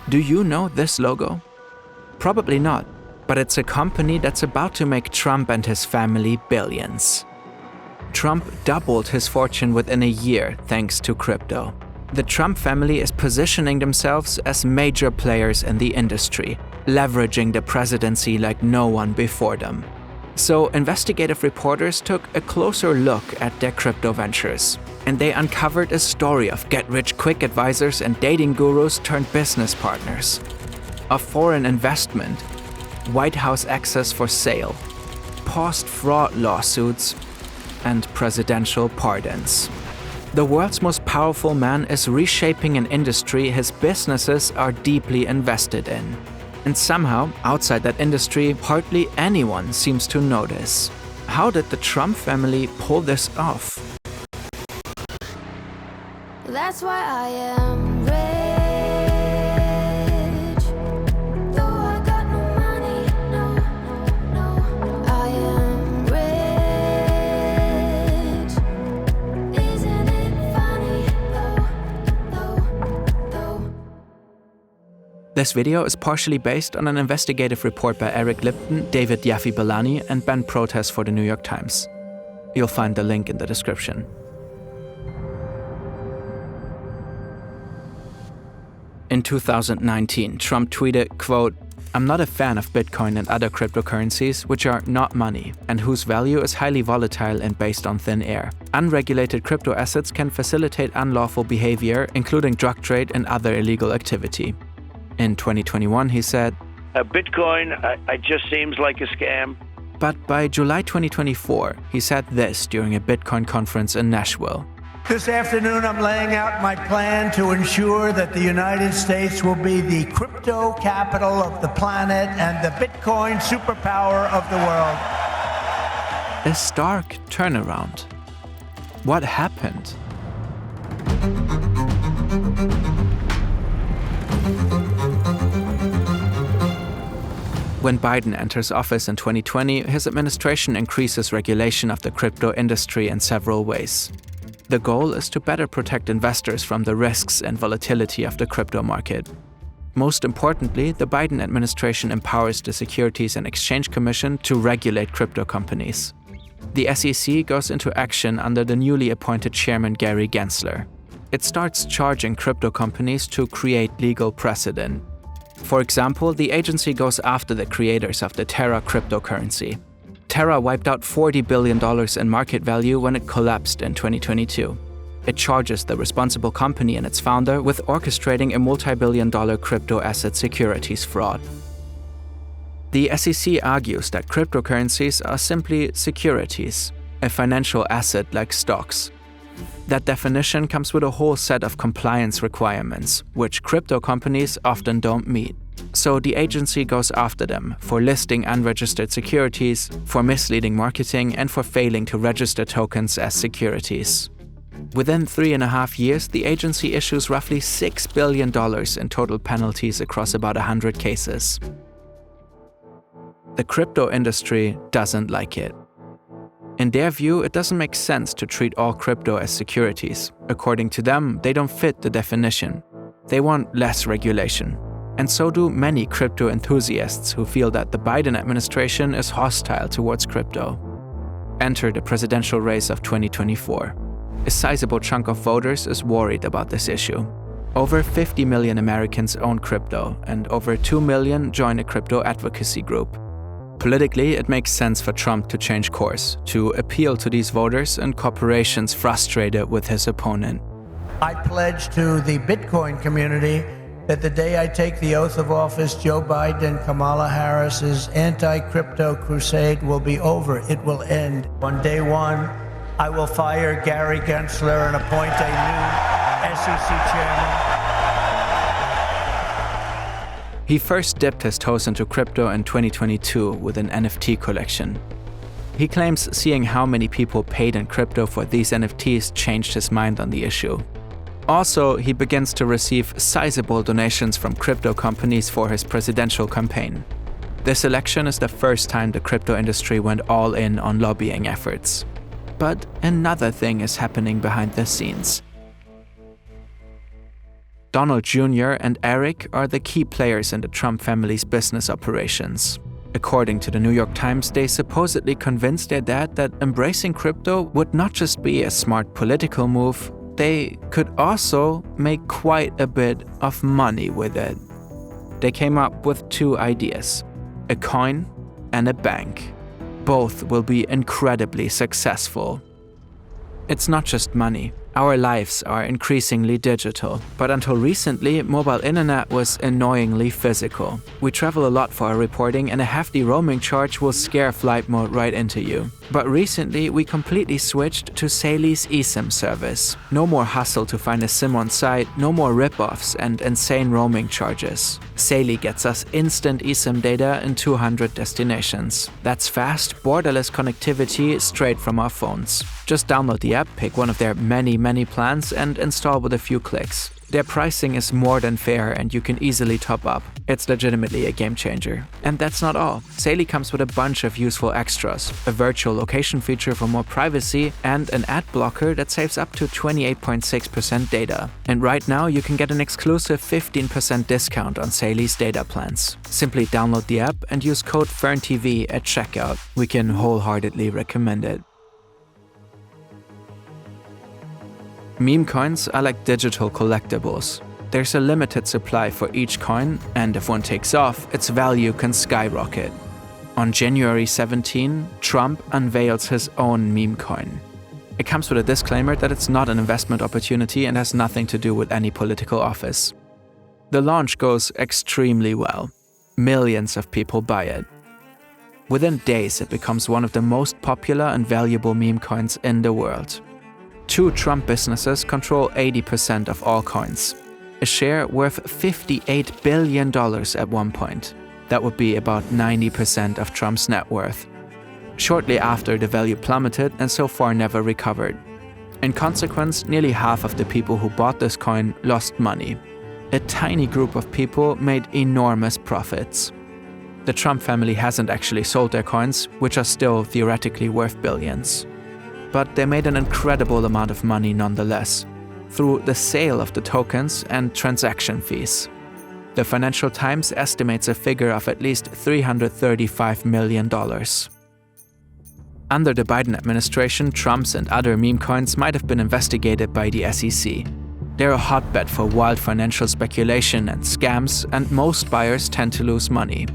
Do you know this logo? Probably not, but it's a company that's about to make Trump and his family billions. Trump doubled his fortune within a year thanks to crypto. The Trump family is positioning themselves as major players in the industry, leveraging the presidency like no one before them. So investigative reporters took a closer look at their crypto ventures, and they uncovered a story of get-rich-quick advisors and dating gurus turned business partners, of foreign investment, White House access for sale, paused fraud lawsuits, and presidential pardons. The world's most powerful man is reshaping an industry his businesses are deeply invested in. And somehow, outside that industry, hardly anyone seems to notice. How did the Trump family pull this off? That's why I am rich. Though I got no money, no. I am rich. Isn't it funny, though? This video is partially based on an investigative report by Eric Lipton, David Yaffe-Bellani, and Ben Protes for the New York Times. You'll find the link in the description. In 2019, Trump tweeted, quote, "I'm not a fan of Bitcoin and other cryptocurrencies which are not money and whose value is highly volatile and based on thin air. Unregulated crypto assets can facilitate unlawful behavior, including drug trade and other illegal activity." In 2021, he said, Bitcoin, it just seems like a scam. But by July 2024, he said this during a Bitcoin conference in Nashville. This afternoon, I'm laying out my plan to ensure that the United States will be the crypto capital of the planet and the Bitcoin superpower of the world. A stark turnaround. What happened? When Biden enters office in 2020, his administration increases regulation of the crypto industry in several ways. The goal is to better protect investors from the risks and volatility of the crypto market. Most importantly, the Biden administration empowers the Securities and Exchange Commission to regulate crypto companies. The SEC goes into action under the newly appointed chairman Gary Gensler. It starts charging crypto companies to create legal precedent. For example, the agency goes after the creators of the Terra cryptocurrency. Terra wiped out $40 billion in market value when it collapsed in 2022. It charges the responsible company and its founder with orchestrating a multi-billion-dollar crypto asset securities fraud. The SEC argues that cryptocurrencies are simply securities, a financial asset like stocks. That definition comes with a whole set of compliance requirements, which crypto companies often don't meet. So the agency goes after them for listing unregistered securities, for misleading marketing, and for failing to register tokens as securities. Within 3.5 years, the agency issues roughly $6 billion in total penalties across about 100 cases. The crypto industry doesn't like it. In their view, it doesn't make sense to treat all crypto as securities. According to them, they don't fit the definition. They want less regulation. And so do many crypto enthusiasts who feel that the Biden administration is hostile towards crypto. Enter the presidential race of 2024. A sizable chunk of voters is worried about this issue. Over 50 million Americans own crypto, and over 2 million join a crypto advocacy group. Politically, it makes sense for Trump to change course, to appeal to these voters and corporations frustrated with his opponent. I pledge to the Bitcoin community that the day I take the oath of office, Joe Biden and Kamala Harris's anti-crypto crusade will be over. It will end. On day one, I will fire Gary Gensler and appoint a new SEC chairman. He first dipped his toes into crypto in 2022 with an NFT collection. He claims seeing how many people paid in crypto for these NFTs changed his mind on the issue. Also, he begins to receive sizable donations from crypto companies for his presidential campaign. This election is the first time the crypto industry went all in on lobbying efforts. But another thing is happening behind the scenes. Donald Jr. and Eric are the key players in the Trump family's business operations. According to the New York Times, they supposedly convinced their dad that embracing crypto would not just be a smart political move, they could also make quite a bit of money with it. They came up with two ideas: a coin and a bank. Both will be incredibly successful. It's not just money. Our lives are increasingly digital, but until recently, mobile internet was annoyingly physical. We travel a lot for our reporting, and a hefty roaming charge will scare flight mode right into you. But recently, we completely switched to Slayne's eSIM service. No more hassle to find a SIM on site, no more rip-offs and insane roaming charges. Slayne gets us instant eSIM data in 200 destinations. That's fast, borderless connectivity straight from our phones. Just download the app, pick one of their many plans, and install with a few clicks. Their pricing is more than fair and you can easily top up. It's legitimately a game changer. And that's not all. Slayne comes with a bunch of useful extras, a virtual location feature for more privacy, and an ad blocker that saves up to 28.6% data. And right now you can get an exclusive 15% discount on Slayne's data plans. Simply download the app and use code FERNTV at checkout. We can wholeheartedly recommend it. Meme coins are like digital collectibles. There's a limited supply for each coin, and if one takes off, its value can skyrocket. On January 17, Trump unveils his own meme coin. It comes with a disclaimer that it's not an investment opportunity and has nothing to do with any political office. The launch goes extremely well. Millions of people buy it. Within days, it becomes one of the most popular and valuable meme coins in the world. Two Trump businesses control 80% of all coins, a share worth $58 billion at one point. That would be about 90% of Trump's net worth. Shortly after, the value plummeted and so far never recovered. In consequence, nearly half of the people who bought this coin lost money. A tiny group of people made enormous profits. The Trump family hasn't actually sold their coins, which are still theoretically worth billions. But they made an incredible amount of money nonetheless, through the sale of the tokens and transaction fees. The Financial Times estimates a figure of at least $335 million. Under the Biden administration, Trump's and other meme coins might have been investigated by the SEC. They're a hotbed for wild financial speculation and scams, and most buyers tend to lose money.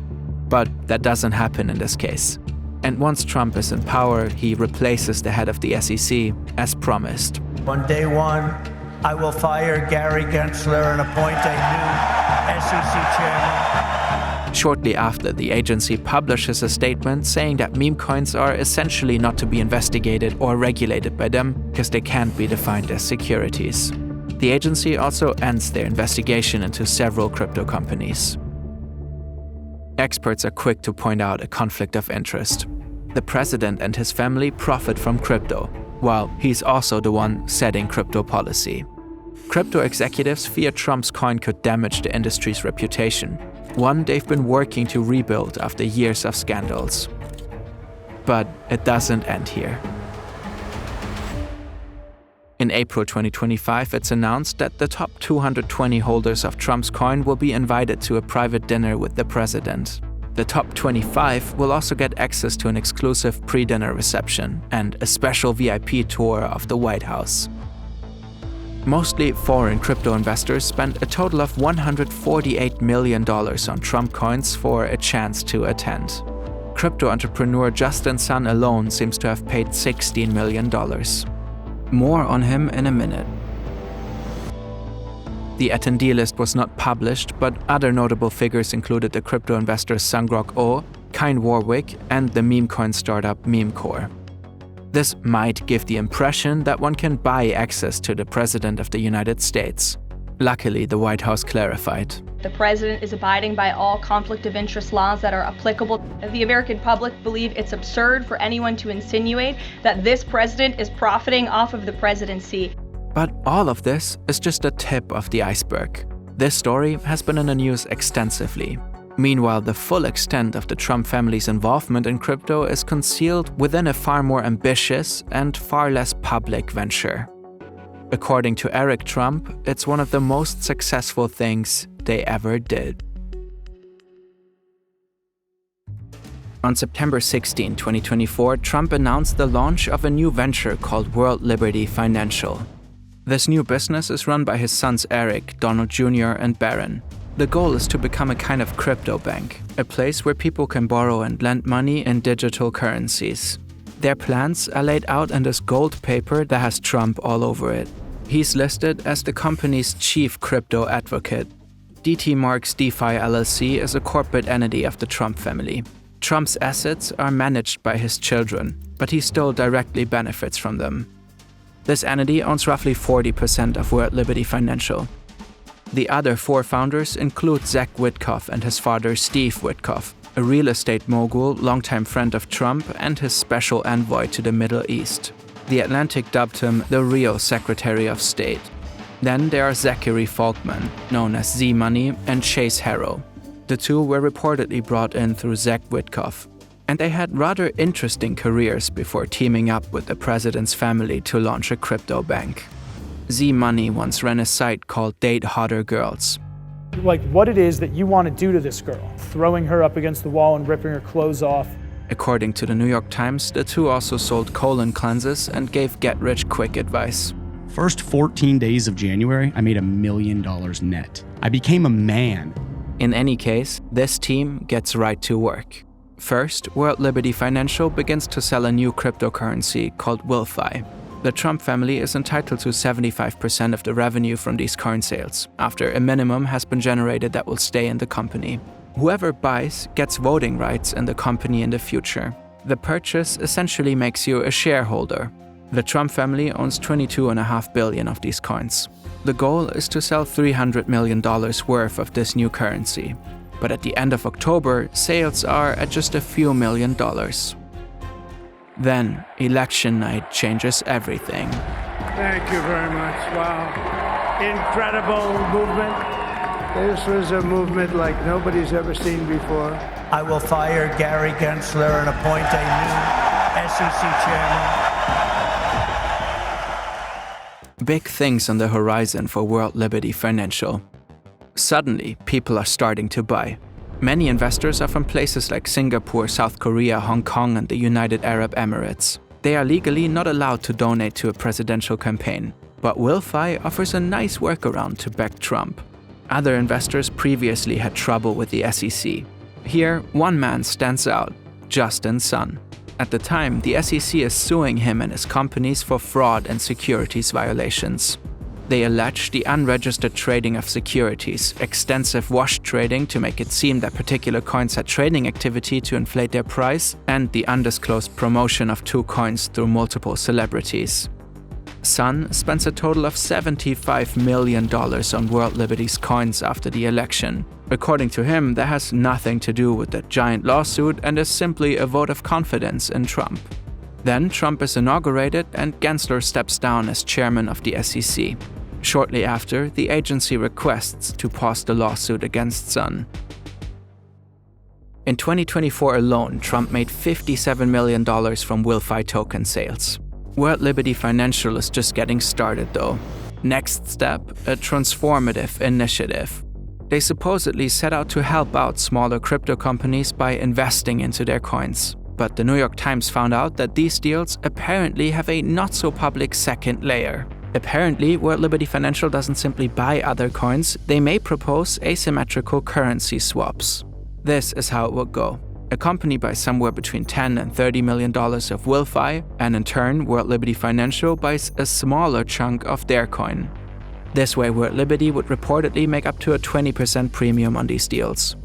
But that doesn't happen in this case. And once Trump is in power, he replaces the head of the SEC, as promised. On day one, I will fire Gary Gensler and appoint a new SEC chairman. Shortly after, the agency publishes a statement saying that meme coins are essentially not to be investigated or regulated by them because they can't be defined as securities. The agency also ends their investigation into several crypto companies. Experts are quick to point out a conflict of interest. The president and his family profit from crypto, while he's also the one setting crypto policy. Crypto executives fear Trump's coin could damage the industry's reputation, one they've been working to rebuild after years of scandals. But it doesn't end here. In April 2025, it's announced that the top 220 holders of Trump's coin will be invited to a private dinner with the president. The top 25 will also get access to an exclusive pre-dinner reception and a special VIP tour of the White House. Mostly foreign crypto investors spent a total of $148 million on Trump coins for a chance to attend. Crypto entrepreneur Justin Sun alone seems to have paid $16 million. More on him in a minute. The attendee list was not published, but other notable figures included the crypto investors Sungrok O, Kine Warwick, and the meme coin startup Memecore. This might give the impression that one can buy access to the President of the United States. Luckily, the White House clarified. The president is abiding by all conflict of interest laws that are applicable. The American public believe it's absurd for anyone to insinuate that this president is profiting off of the presidency. But all of this is just the tip of the iceberg. This story has been in the news extensively. Meanwhile, the full extent of the Trump family's involvement in crypto is concealed within a far more ambitious and far less public venture. According to Eric Trump, it's one of the most successful things they ever did. On September 16, 2024, Trump announced the launch of a new venture called World Liberty Financial. This new business is run by his sons Eric, Donald Jr., and Barron. The goal is to become a kind of crypto bank, a place where people can borrow and lend money in digital currencies. Their plans are laid out in this gold paper that has Trump all over it. He's listed as the company's chief crypto advocate. DT Marks DeFi LLC is a corporate entity of the Trump family. Trump's assets are managed by his children, but he still directly benefits from them. This entity owns roughly 40% of World Liberty Financial. The other 4 founders include Zach Witkoff and his father Steve Witkoff, a real estate mogul, longtime friend of Trump, and his special envoy to the Middle East. The Atlantic dubbed him the real Secretary of State. Then there are Zachary Falkman, known as Z-Money, and Chase Harrow. The two were reportedly brought in through Zach Witkoff, and they had rather interesting careers before teaming up with the president's family to launch a crypto bank. Z-Money once ran a site called Date Hotter Girls. Like what it is that you want to do to this girl, throwing her up against the wall and ripping her clothes off. According to the New York Times, the two also sold colon cleanses and gave get-rich-quick advice. First 14 days of January, I made $1 million net. I became a man. In any case, this team gets right to work. First, World Liberty Financial begins to sell a new cryptocurrency called WilFi. The Trump family is entitled to 75% of the revenue from these coin sales, after a minimum has been generated that will stay in the company. Whoever buys gets voting rights in the company in the future. The purchase essentially makes you a shareholder. The Trump family owns $22.5 billion of these coins. The goal is to sell $300 million worth of this new currency. But at the end of October, sales are at just a few $1 million. Then, election night changes everything. Thank you very much. Wow. Incredible movement. This was a movement like nobody's ever seen before. I will fire Gary Gensler and appoint a new SEC chairman. Big things on the horizon for World Liberty Financial. Suddenly, people are starting to buy. Many investors are from places like Singapore, South Korea, Hong Kong, and the United Arab Emirates. They are legally not allowed to donate to a presidential campaign, but WilFi offers a nice workaround to back Trump. Other investors previously had trouble with the SEC. Here, one man stands out, Justin Sun. At the time, the SEC is suing him and his companies for fraud and securities violations. They allege the unregistered trading of securities, extensive wash trading to make it seem that particular coins had trading activity to inflate their price, and the undisclosed promotion of 2 coins through multiple celebrities. Sun spends a total of $75 million on World Liberty's coins after the election. According to him, that has nothing to do with that giant lawsuit and is simply a vote of confidence in Trump. Then Trump is inaugurated and Gensler steps down as chairman of the SEC. Shortly after, the agency requests to pause the lawsuit against Sun. In 2024 alone, Trump made $57 million from WilFi token sales. World Liberty Financial is just getting started though. Next step, a transformative initiative. They supposedly set out to help out smaller crypto companies by investing into their coins. But the New York Times found out that these deals apparently have a not-so-public second layer. Apparently, World Liberty Financial doesn't simply buy other coins, they may propose asymmetrical currency swaps. This is how it would go. A company buys somewhere between $10 and $30 million of WilFi, and in turn, World Liberty Financial buys a smaller chunk of their coin. This way, World Liberty would reportedly make up to a 20% premium on these deals.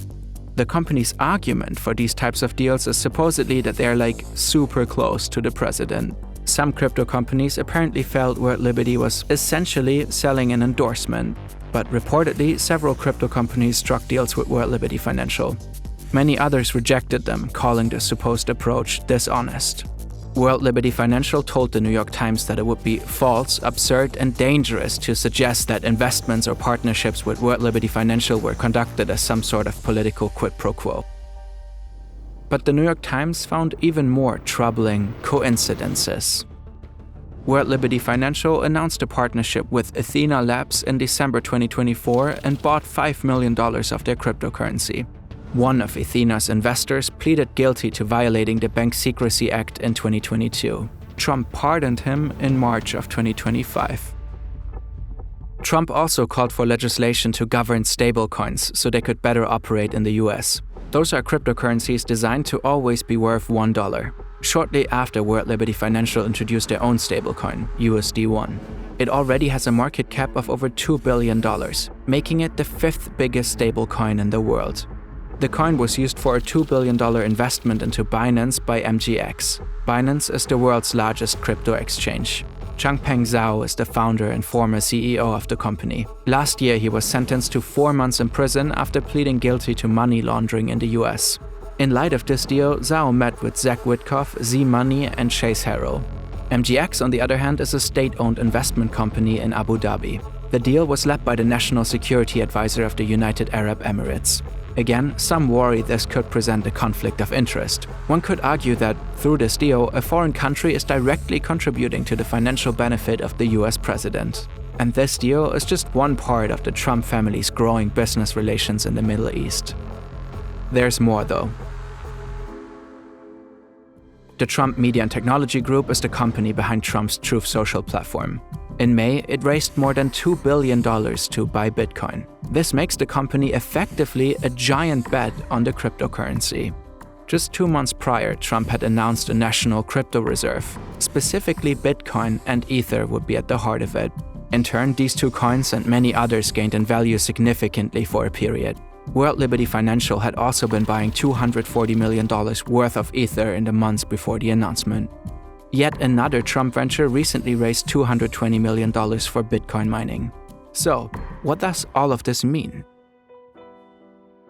The company's argument for these types of deals is supposedly that they're like super close to the president. Some crypto companies apparently felt World Liberty was essentially selling an endorsement, but reportedly several crypto companies struck deals with World Liberty Financial. Many others rejected them, calling the supposed approach dishonest. World Liberty Financial told the New York Times that it would be false, absurd, and dangerous to suggest that investments or partnerships with World Liberty Financial were conducted as some sort of political quid pro quo. But the New York Times found even more troubling coincidences. World Liberty Financial announced a partnership with Athena Labs in December 2024 and bought $5 million of their cryptocurrency. One of Athena's investors pleaded guilty to violating the Bank Secrecy Act in 2022. Trump pardoned him in March of 2025. Trump also called for legislation to govern stablecoins so they could better operate in the US. Those are cryptocurrencies designed to always be worth $1. Shortly after World Liberty Financial introduced their own stablecoin, USD1. It already has a market cap of over $2 billion, making it the 5th biggest stablecoin in the world. The coin was used for a $2 billion investment into Binance by MGX. Binance is the world's largest crypto exchange. Changpeng Zhao is the founder and former CEO of the company. Last year, he was sentenced to 4 months in prison after pleading guilty to money laundering in the US. In light of this deal, Zhao met with Zach Witkoff, Z-Money, and Chase Harrow. MGX, on the other hand, is a state-owned investment company in Abu Dhabi. The deal was led by the National Security Advisor of the United Arab Emirates. Again, some worry this could present a conflict of interest. One could argue that, through this deal, a foreign country is directly contributing to the financial benefit of the US president. And this deal is just one part of the Trump family's growing business relations in the Middle East. There's more, though. The Trump Media and Technology Group is the company behind Trump's Truth Social platform. In May, it raised more than $2 billion to buy Bitcoin. This makes the company effectively a giant bet on the cryptocurrency. Just 2 months prior, Trump had announced a national crypto reserve. Specifically, Bitcoin and Ether would be at the heart of it. In turn, these two coins and many others gained in value significantly for a period. World Liberty Financial had also been buying $240 million worth of Ether in the months before the announcement. Yet another Trump venture recently raised $220 million for Bitcoin mining. So, what does all of this mean?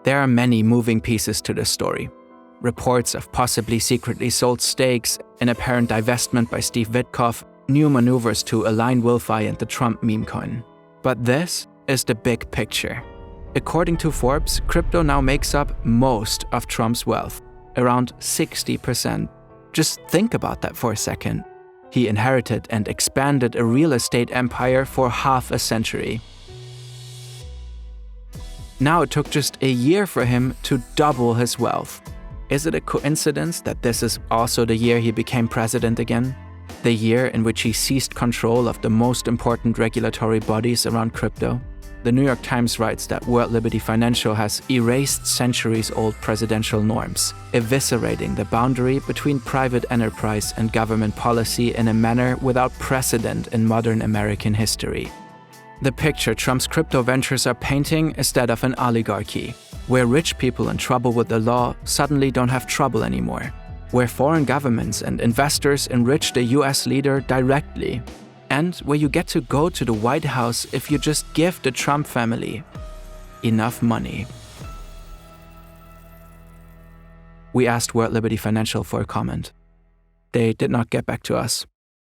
There are many moving pieces to this story. Reports of possibly secretly sold stakes, an apparent divestment by Steve Witkoff, new maneuvers to align Wilfi and the Trump meme coin. But this is the big picture. According to Forbes, crypto now makes up most of Trump's wealth, around 60%. Just think about that for a second. He inherited and expanded a real estate empire for half a century. Now it took just a year for him to double his wealth. Is it a coincidence that this is also the year he became president again? The year in which he seized control of the most important regulatory bodies around crypto? The New York Times writes that World Liberty Financial has erased centuries-old presidential norms, eviscerating the boundary between private enterprise and government policy in a manner without precedent in modern American history. The picture Trump's crypto ventures are painting is that of an oligarchy, where rich people in trouble with the law suddenly don't have trouble anymore, where foreign governments and investors enrich the US leader directly, and where you get to go to the White House if you just give the Trump family enough money. We asked World Liberty Financial for a comment. They did not get back to us.